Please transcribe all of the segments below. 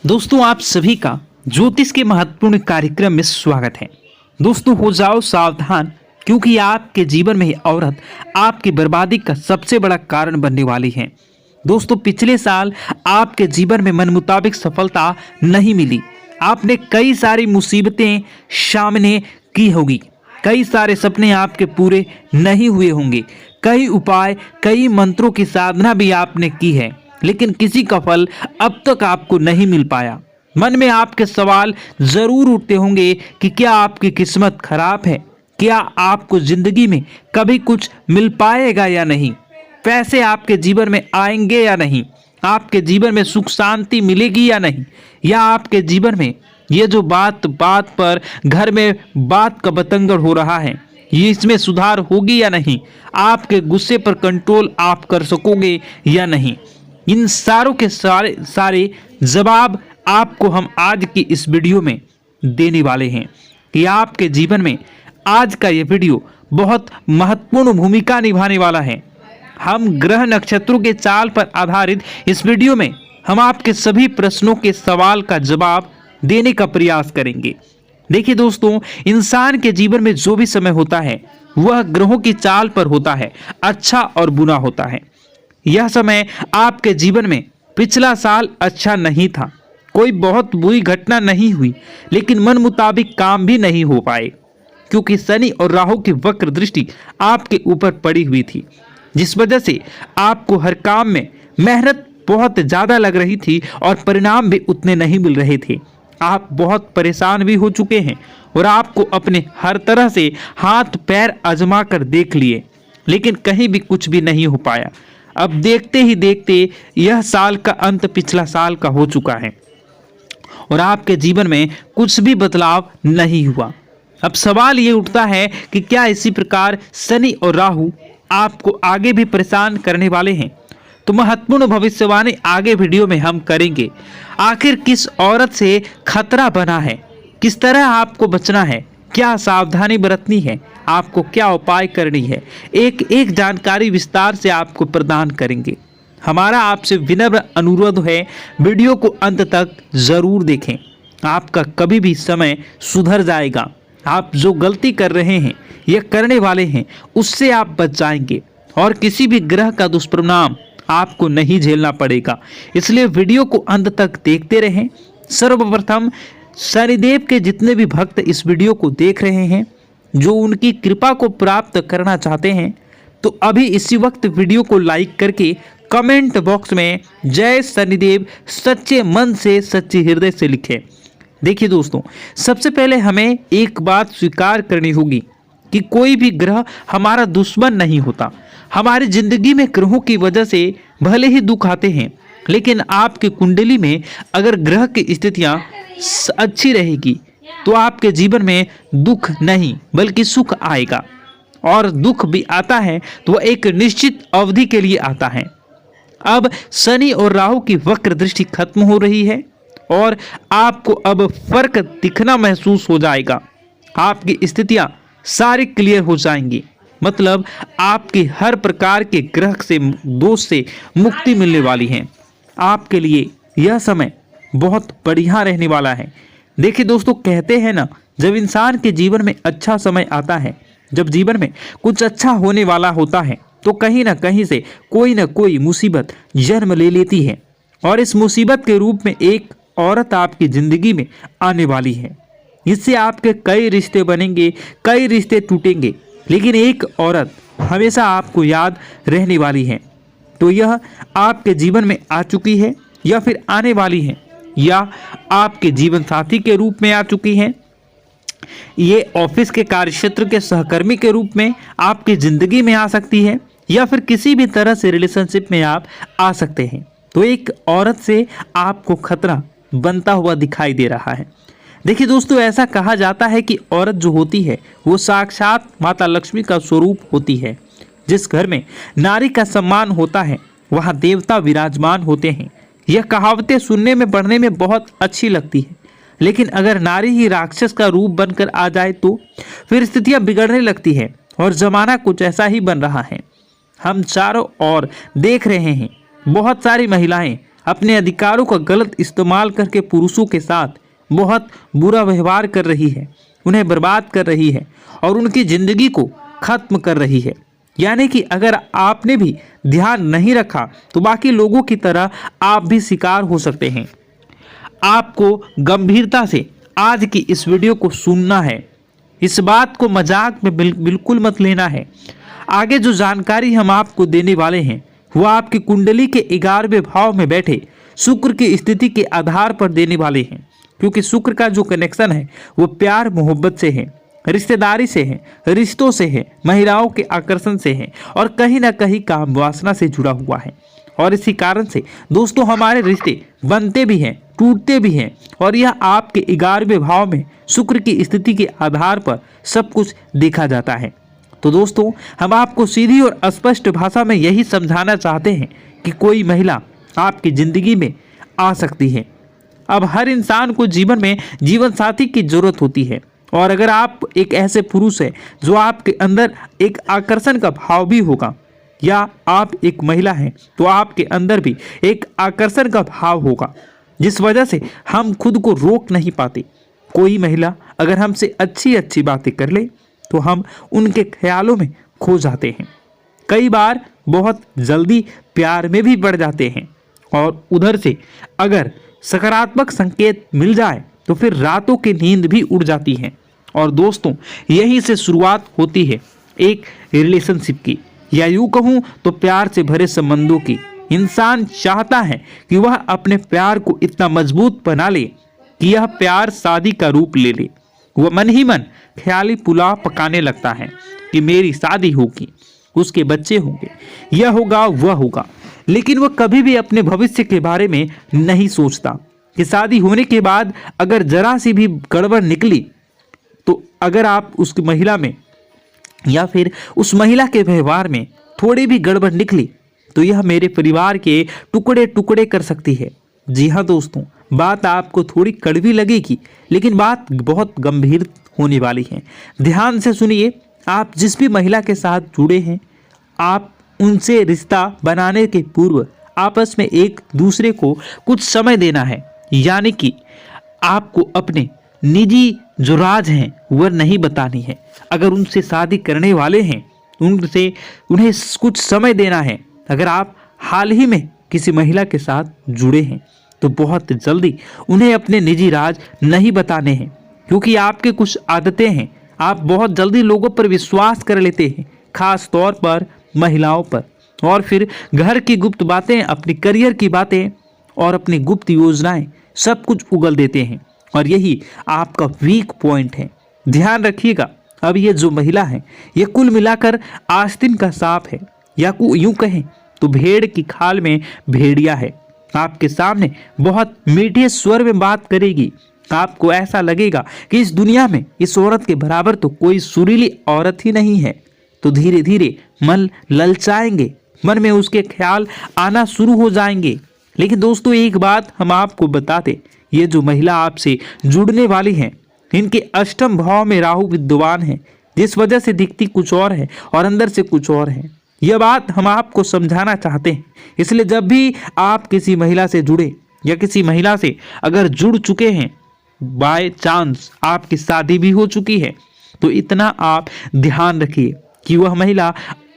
दोस्तों, आप सभी का ज्योतिष के महत्वपूर्ण कार्यक्रम में स्वागत है। दोस्तों, हो जाओ सावधान, क्योंकि आपके जीवन में यह औरत आपकी बर्बादी का सबसे बड़ा कारण बनने वाली है। दोस्तों, पिछले साल आपके जीवन में मन मुताबिक सफलता नहीं मिली। आपने कई सारी मुसीबतें सामने की होगी, कई सारे सपने आपके पूरे नहीं हुए होंगे, कई उपाय, कई मंत्रों की साधना भी आपने की है, लेकिन किसी का फल अब तक आपको नहीं मिल पाया। मन में आपके सवाल जरूर उठते होंगे कि क्या आपकी किस्मत खराब है, क्या आपको जिंदगी में कभी कुछ मिल पाएगा या नहीं, पैसे आपके जीवन में आएंगे या नहीं, आपके जीवन में सुख शांति मिलेगी या नहीं, या आपके जीवन में ये जो बात बात पर घर में बात का बतंगड़ हो रहा है, ये इसमें सुधार होगी या नहीं, आपके गुस्से पर कंट्रोल आप कर सकोगे या नहीं। इन सारों के सारे जवाब आपको हम आज की इस वीडियो में देने वाले हैं कि आपके जीवन में आज का ये वीडियो बहुत महत्वपूर्ण भूमिका निभाने वाला है। हम ग्रह नक्षत्रों के चाल पर आधारित इस वीडियो में हम आपके सभी प्रश्नों के सवाल का जवाब देने का प्रयास करेंगे। देखिए दोस्तों, इंसान के जीवन में जो भी समय होता है वह ग्रहों की चाल पर होता है, अच्छा और बुरा होता है। यह समय आपके जीवन में पिछला साल अच्छा नहीं था, कोई बहुत बुरी घटना नहीं हुई, लेकिन मन मुताबिक काम भी नहीं हो पाए, क्योंकि शनि और राहु की वक्र दृष्टि आपके ऊपर पड़ी हुई थी, जिस वजह से आपको हर काम में मेहनत बहुत ज़्यादा लग रही थी और परिणाम भी उतने नहीं मिल रहे थे। आप बहुत परेशान भी हो चुके हैं और आपको अपने हर तरह से हाथ पैर आजमा कर देख लिए, लेकिन कहीं भी कुछ भी नहीं हो पाया। अब देखते ही देखते यह साल का अंत पिछला साल का हो चुका है और आपके जीवन में कुछ भी बदलाव नहीं हुआ। अब सवाल ये उठता है कि क्या इसी प्रकार शनि और राहु आपको आगे भी परेशान करने वाले हैं? तो महत्वपूर्ण भविष्यवाणी आगे वीडियो में हम करेंगे। आखिर किस औरत से खतरा बना है, किस तरह आपको बचना है, क्या सावधानी बरतनी है, आपको क्या उपाय करनी है, एक एक जानकारी विस्तार से आपको प्रदान करेंगे। हमारा आपसे विनम्र अनुरोध है, वीडियो को अंत तक जरूर देखें। आपका कभी भी समय सुधर जाएगा। आप जो गलती कर रहे हैं या करने वाले हैं उससे आप बच जाएंगे और किसी भी ग्रह का दुष्परिणाम आपको नहीं झेलना पड़ेगा। इसलिए वीडियो को अंत तक देखते रहें। सर्वप्रथम शनिदेव के जितने भी भक्त इस वीडियो को देख रहे हैं, जो उनकी कृपा को प्राप्त करना चाहते हैं, तो अभी इसी वक्त वीडियो को लाइक करके कमेंट बॉक्स में जय शनिदेव सच्चे मन से सच्चे हृदय से लिखें। देखिए दोस्तों, सबसे पहले हमें एक बात स्वीकार करनी होगी कि कोई भी ग्रह हमारा दुश्मन नहीं होता। हमारी जिंदगी में ग्रहों की वजह से भले ही दुख आते हैं, लेकिन आपकी कुंडली में अगर ग्रह की स्थितियां अच्छी रहेगी तो आपके जीवन में दुख नहीं बल्कि सुख आएगा, और दुख भी आता है तो वह एक निश्चित अवधि के लिए आता है। अब शनि और राहु की वक्र दृष्टि खत्म हो रही है और आपको अब फर्क दिखना महसूस हो जाएगा। आपकी स्थितियां सारी क्लियर हो जाएंगी, मतलब आपकी हर प्रकार के ग्रह से दोष से मुक्ति मिलने वाली है। आपके लिए यह समय बहुत बढ़िया रहने वाला है। देखिए दोस्तों, कहते हैं ना, जब इंसान के जीवन में अच्छा समय आता है, जब जीवन में कुछ अच्छा होने वाला होता है, तो कहीं ना कहीं से कोई ना कोई मुसीबत जन्म ले लेती है, और इस मुसीबत के रूप में एक औरत आपकी जिंदगी में आने वाली है। इससे आपके कई रिश्ते बनेंगे, कई रिश्ते टूटेंगे, लेकिन एक औरत हमेशा आपको याद रहने वाली है। तो यह आपके जीवन में आ चुकी है या फिर आने वाली है, या आपके जीवन साथी के रूप में आ चुकी है, ये ऑफिस के कार्यक्षेत्र के सहकर्मी के रूप में आपकी जिंदगी में आ सकती है, या फिर किसी भी तरह से रिलेशनशिप में आप आ सकते हैं। तो एक औरत से आपको खतरा बनता हुआ दिखाई दे रहा है। देखिए दोस्तों, ऐसा कहा जाता है कि औरत जो होती है वो साक्षात माता लक्ष्मी का स्वरूप होती है। जिस घर में नारी का सम्मान होता है वहाँ देवता विराजमान होते हैं। यह कहावतें सुनने में पढ़ने में बहुत अच्छी लगती है, लेकिन अगर नारी ही राक्षस का रूप बनकर आ जाए तो फिर स्थितियां बिगड़ने लगती है और जमाना कुछ ऐसा ही बन रहा है। हम चारों ओर देख रहे हैं, बहुत सारी महिलाएं अपने अधिकारों का गलत इस्तेमाल करके पुरुषों के साथ बहुत बुरा व्यवहार कर रही है, उन्हें बर्बाद कर रही है और उनकी जिंदगी को खत्म कर रही है। यानी कि अगर आपने भी ध्यान नहीं रखा तो बाकी लोगों की तरह आप भी शिकार हो सकते हैं। आपको गंभीरता से आज की इस वीडियो को सुनना है, इस बात को मजाक में बिल्कुल मत लेना है। आगे जो जानकारी हम आपको देने वाले हैं वो आपकी कुंडली के 11वें भाव में बैठे शुक्र की स्थिति के आधार पर देने वाले हैं, क्योंकि शुक्र का जो कनेक्शन है वो प्यार मोहब्बत से है, रिश्तेदारी से है, रिश्तों से है, महिलाओं के आकर्षण से है और कहीं ना कहीं काम वासना से जुड़ा हुआ है। और इसी कारण से दोस्तों हमारे रिश्ते बनते भी हैं, टूटते भी हैं और यह आपके 11वें भाव में शुक्र की स्थिति के आधार पर सब कुछ देखा जाता है। तो दोस्तों हम आपको सीधी और स्पष्ट भाषा में यही समझाना चाहते हैं कि कोई महिला आपकी जिंदगी में आ सकती है। अब हर इंसान को जीवन में जीवन साथी की जरूरत होती है और अगर आप एक ऐसे पुरुष हैं जो आपके अंदर एक आकर्षण का भाव भी होगा या आप एक महिला हैं तो आपके अंदर भी एक आकर्षण का भाव होगा, जिस वजह से हम खुद को रोक नहीं पाते। कोई महिला अगर हमसे अच्छी अच्छी बातें कर ले तो हम उनके ख्यालों में खो जाते हैं, कई बार बहुत जल्दी प्यार में भी बढ़ जाते हैं और उधर से अगर सकारात्मक संकेत मिल जाए तो फिर रातों की नींद भी उड़ जाती है। और दोस्तों यहीं से शुरुआत होती है एक रिलेशनशिप की, या यूँ कहूँ तो प्यार से भरे संबंधों की। इंसान चाहता है कि वह अपने प्यार को इतना मजबूत बना ले कि यह प्यार शादी का रूप ले ले। वह मन ही मन ख्याली पुलाव पकाने लगता है कि मेरी शादी होगी, उसके बच्चे होंगे, यह होगा वह होगा, लेकिन वह कभी भी अपने भविष्य के बारे में नहीं सोचता कि शादी होने के बाद अगर जरा सी भी गड़बड़ निकली तो अगर आप उस महिला में या फिर उस महिला के व्यवहार में थोड़ी भी गड़बड़ निकली तो यह मेरे परिवार के टुकड़े टुकड़े कर सकती है। जी हाँ दोस्तों, बात आपको थोड़ी कड़वी लगेगी लेकिन बात बहुत गंभीर होने वाली है। ध्यान से सुनिए। आप जिस भी महिला के साथ जुड़े हैं, आप उनसे रिश्ता बनाने के पूर्व आपस में एक दूसरे को कुछ समय देना है। यानी कि आपको अपने निजी जो राज हैं वह नहीं बतानी है। अगर उनसे शादी करने वाले हैं उन्हें कुछ समय देना है। अगर आप हाल ही में किसी महिला के साथ जुड़े हैं तो बहुत जल्दी उन्हें अपने निजी राज नहीं बताने हैं, क्योंकि आपके कुछ आदतें हैं। आप बहुत जल्दी लोगों पर विश्वास कर लेते हैं, खास तौर पर महिलाओं पर, और फिर घर की गुप्त बातें, अपनी करियर की बातें और अपनी गुप्त योजनाएं सब कुछ उगल देते हैं और यही आपका वीक पॉइंट है। ध्यान रखिएगा। अब ये जो महिला है ये कुल मिलाकर आस्तीन का सांप है, या यूं कहें तो भेड़ की खाल में भेड़िया है। आपके सामने बहुत मीठे स्वर में बात करेगी। आपको ऐसा लगेगा कि इस दुनिया में इस औरत के बराबर तो कोई सुरीली औरत ही नहीं है। तो धीरे धीरे मन ललचाएंगे, मन में उसके ख्याल आना शुरू हो जाएंगे। लेकिन दोस्तों एक बात हम आपको बता दें, ये जो महिला आपसे जुड़ने वाली है इनके अष्टम भाव में राहु विद्यमान है, जिस वजह से दिखती कुछ और है और अंदर से कुछ और है। यह बात हम आपको समझाना चाहते हैं। इसलिए जब भी आप किसी महिला से जुड़े या किसी महिला से अगर जुड़ चुके हैं, बाय चांस आपकी शादी भी हो चुकी है, तो इतना आप ध्यान रखिए कि वह महिला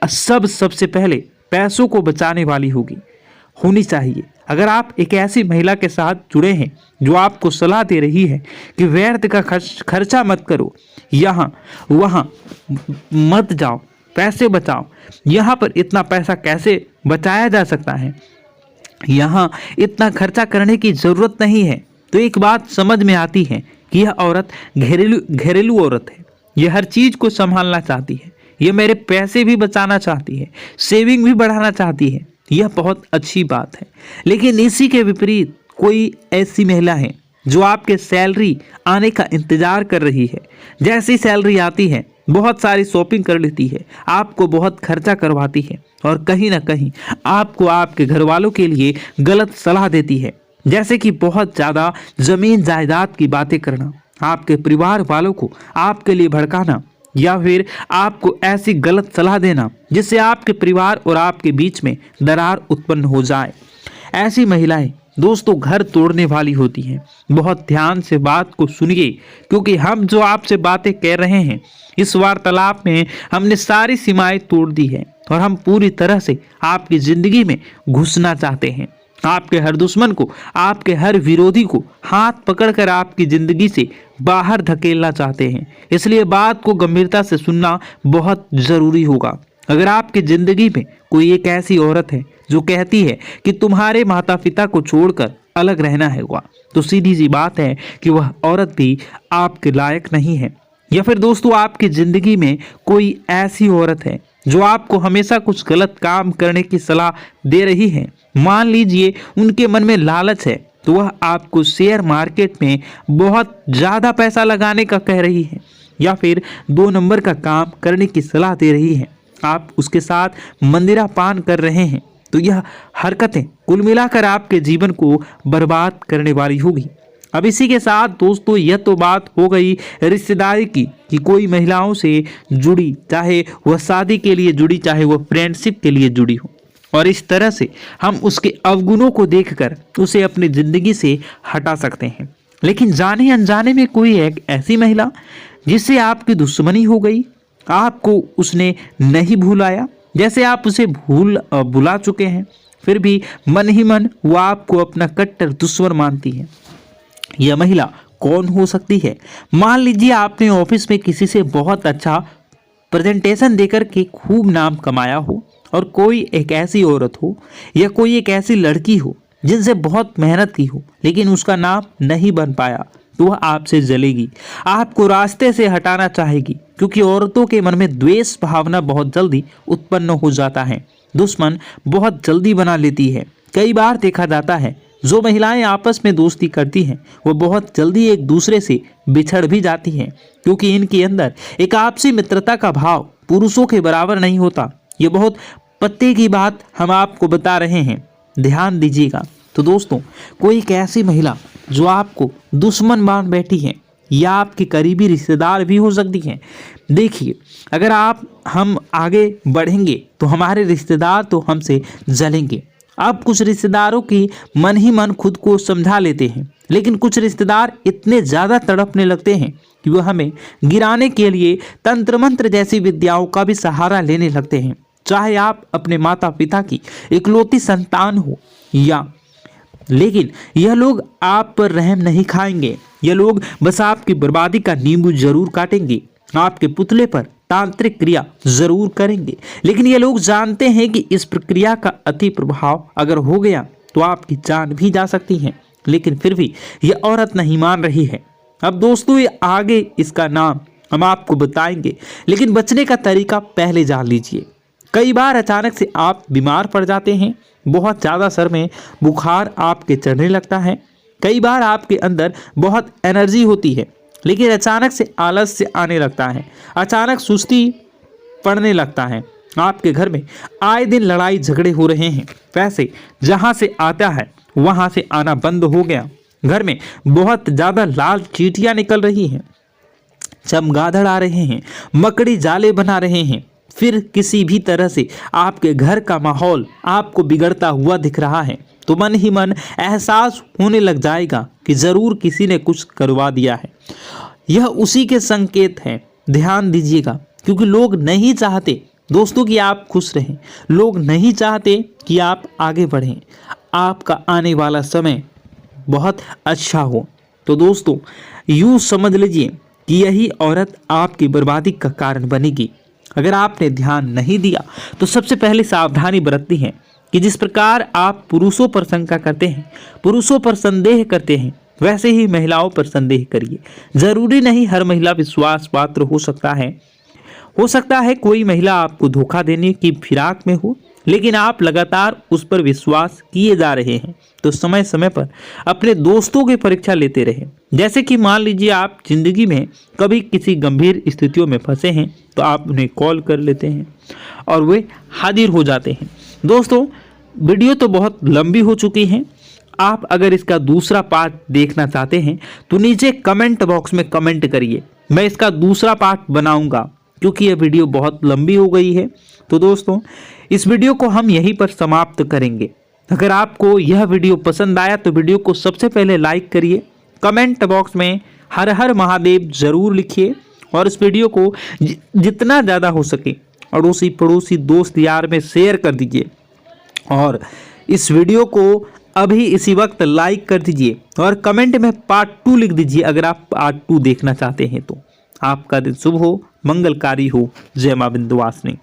सबसे पहले पैसों को बचाने वाली होनी चाहिए। अगर आप एक ऐसी महिला के साथ जुड़े हैं जो आपको सलाह दे रही है कि व्यर्थ का खर्चा मत करो, यहाँ वहाँ मत जाओ, पैसे बचाओ, यहाँ पर इतना पैसा कैसे बचाया जा सकता है, यहाँ इतना खर्चा करने की ज़रूरत नहीं है, तो एक बात समझ में आती है कि यह औरत घरेलू औरत है। यह हर चीज़ को संभालना चाहती है, यह मेरे पैसे भी बचाना चाहती है, सेविंग भी बढ़ाना चाहती है। यह बहुत अच्छी बात है। लेकिन इसी के विपरीत कोई ऐसी महिला है जो आपके सैलरी आने का इंतजार कर रही है। जैसी सैलरी आती है बहुत सारी शॉपिंग कर लेती है, आपको बहुत खर्चा करवाती है और कहीं ना कहीं आपको आपके घर वालों के लिए गलत सलाह देती है, जैसे कि बहुत ज़्यादा ज़मीन जायदाद की बातें करना, आपके परिवार वालों को आपके लिए भड़काना, या फिर आपको ऐसी गलत सलाह देना जिससे आपके परिवार और आपके बीच में दरार उत्पन्न हो जाए। ऐसी महिलाएं दोस्तों घर तोड़ने वाली होती हैं। बहुत ध्यान से बात को सुनिए, क्योंकि हम जो आपसे बातें कह रहे हैं इस वार्तालाप में हमने सारी सीमाएं तोड़ दी है और हम पूरी तरह से आपकी जिंदगी में घुसना चाहते हैं। आपके हर दुश्मन को, आपके हर विरोधी को हाथ पकड़कर आपकी जिंदगी से बाहर धकेलना चाहते हैं। इसलिए बात को गंभीरता से सुनना बहुत जरूरी होगा। अगर आपकी जिंदगी में कोई एक ऐसी औरत है जो कहती है कि तुम्हारे माता पिता को छोड़कर अलग रहना होगा, तो सीधी सी बात है कि वह औरत भी आपके लायक नहीं है। या फिर दोस्तों आपकी जिंदगी में कोई ऐसी औरत है जो आपको हमेशा कुछ गलत काम करने की सलाह दे रही है। मान लीजिए उनके मन में लालच है, तो वह आपको शेयर मार्केट में बहुत ज़्यादा पैसा लगाने का कह रही है या फिर 2 नंबर का काम करने की सलाह दे रही है। आप उसके साथ मंदिरा पान कर रहे हैं, तो यह हरकतें कुल मिलाकर आपके जीवन को बर्बाद करने वाली होगी। अब इसी के साथ दोस्तों यह तो बात हो गई रिश्तेदारी की कि कोई महिलाओं से जुड़ी, चाहे वह शादी के लिए जुड़ी, चाहे वह फ्रेंडशिप के लिए जुड़ी हो, और इस तरह से हम उसके अवगुणों को देखकर उसे अपनी जिंदगी से हटा सकते हैं। लेकिन जाने अनजाने में कोई एक ऐसी महिला जिससे आपकी दुश्मनी हो गई, आपको उसने नहीं भुलाया, जैसे आप उसे भुला चुके हैं, फिर भी मन ही मन वो आपको अपना कट्टर दुश्मन मानती है। यह महिला कौन हो सकती है? मान लीजिए आपने ऑफिस में किसी से बहुत अच्छा प्रेजेंटेशन देकर के खूब नाम कमाया हो, और कोई एक ऐसी औरत हो या कोई एक ऐसी लड़की हो जिनसे बहुत मेहनत की हो लेकिन उसका नाम नहीं बन पाया, तो वह आपसे जलेगी, आपको रास्ते से हटाना चाहेगी, क्योंकि औरतों के मन में द्वेष भावना बहुत जल्दी उत्पन्न हो जाता है। दुश्मन बहुत जल्दी बना लेती है। कई बार देखा जाता है जो महिलाएं आपस में दोस्ती करती हैं वो बहुत जल्दी एक दूसरे से बिछड़ भी जाती हैं, क्योंकि इनके अंदर एक आपसी मित्रता का भाव पुरुषों के बराबर नहीं होता। ये बहुत पते की बात हम आपको बता रहे हैं, ध्यान दीजिएगा। तो दोस्तों कोई एक ऐसी महिला जो आपको दुश्मन मान बैठी है या आपकी करीबी रिश्तेदार भी हो सकती हैं। देखिए, अगर हम आगे बढ़ेंगे तो हमारे रिश्तेदार तो हमसे जलेंगे। अब कुछ रिश्तेदारों की मन ही मन खुद को समझा लेते हैं, लेकिन कुछ रिश्तेदार इतने ज़्यादा तड़पने लगते हैं कि वह हमें गिराने के लिए तंत्र मंत्र जैसी विद्याओं का भी सहारा लेने लगते हैं। चाहे आप अपने माता पिता की इकलौती संतान हो या, लेकिन यह लोग आप पर रहम नहीं खाएंगे। यह लोग बस आपकी बर्बादी का नींबू जरूर काटेंगे, आपके पुतले पर तांत्रिक क्रिया जरूर करेंगे, लेकिन ये लोग जानते हैं कि इस प्रक्रिया का अति प्रभाव अगर हो गया तो आपकी जान भी जा सकती है। लेकिन फिर भी यह औरत नहीं मान रही है। अब दोस्तों ये आगे इसका नाम हम आपको बताएंगे, लेकिन बचने का तरीका पहले जान लीजिए। कई बार अचानक से आप बीमार पड़ जाते हैं, बहुत ज़्यादा सर में बुखार आपके चढ़ने लगता है। कई बार आपके अंदर बहुत एनर्जी होती है, लेकिन अचानक से आलस्य आने लगता है, अचानक सुस्ती पड़ने लगता है। आपके घर में आए दिन लड़ाई झगड़े हो रहे हैं, पैसे जहां से आता है वहां से आना बंद हो गया, घर में बहुत ज़्यादा लाल चींटियां निकल रही हैं, चमगादड़ आ रहे हैं, मकड़ी जाले बना रहे हैं, फिर किसी भी तरह से आपके घर का माहौल आपको बिगड़ता हुआ दिख रहा है, तो मन ही मन एहसास होने लग जाएगा कि ज़रूर किसी ने कुछ करवा दिया है। यह उसी के संकेत हैं, ध्यान दीजिएगा, क्योंकि लोग नहीं चाहते दोस्तों कि आप खुश रहें, लोग नहीं चाहते कि आप आगे बढ़ें, आपका आने वाला समय बहुत अच्छा हो। तो दोस्तों यूँ समझ लीजिए कि यही औरत आपकी बर्बादी का कारण बनेगी। अगर आपने ध्यान नहीं दिया तो सबसे पहले सावधानी बरतनी है कि जिस प्रकार आप पुरुषों पर शंका करते हैं, पुरुषों पर संदेह करते हैं, वैसे ही महिलाओं पर संदेह करिए। जरूरी नहीं हर महिला विश्वास पात्र हो सकता है कोई महिला आपको धोखा देने की फिराक में हो, लेकिन आप लगातार उस पर विश्वास किए जा रहे हैं, तो समय समय पर अपने दोस्तों की परीक्षा लेते रहें। जैसे कि मान लीजिए आप जिंदगी में कभी किसी गंभीर स्थितियों में फंसे हैं, तो आप उन्हें कॉल कर लेते हैं और वे हाजिर हो जाते हैं। दोस्तों वीडियो तो बहुत लंबी हो चुकी है, आप अगर इसका दूसरा पार्ट देखना चाहते हैं तो नीचे कमेंट बॉक्स में कमेंट करिए, मैं इसका दूसरा पार्ट बनाऊंगा, क्योंकि यह वीडियो बहुत लंबी हो गई है। तो दोस्तों इस वीडियो को हम यहीं पर समाप्त करेंगे। अगर आपको यह वीडियो पसंद आया तो वीडियो को सबसे पहले लाइक करिए, कमेंट बॉक्स में हर हर महादेव जरूर लिखिए और इस वीडियो को जितना ज़्यादा हो सके अड़ोसी पड़ोसी दोस्त यार में शेयर कर दीजिए और इस वीडियो को अभी इसी वक्त लाइक कर दीजिए और कमेंट में पार्ट 2 लिख दीजिए अगर आप पार्ट 2 देखना चाहते हैं तो। आपका दिन शुभ हो, मंगलकारी हो। जय मां विंध्यवासिनी।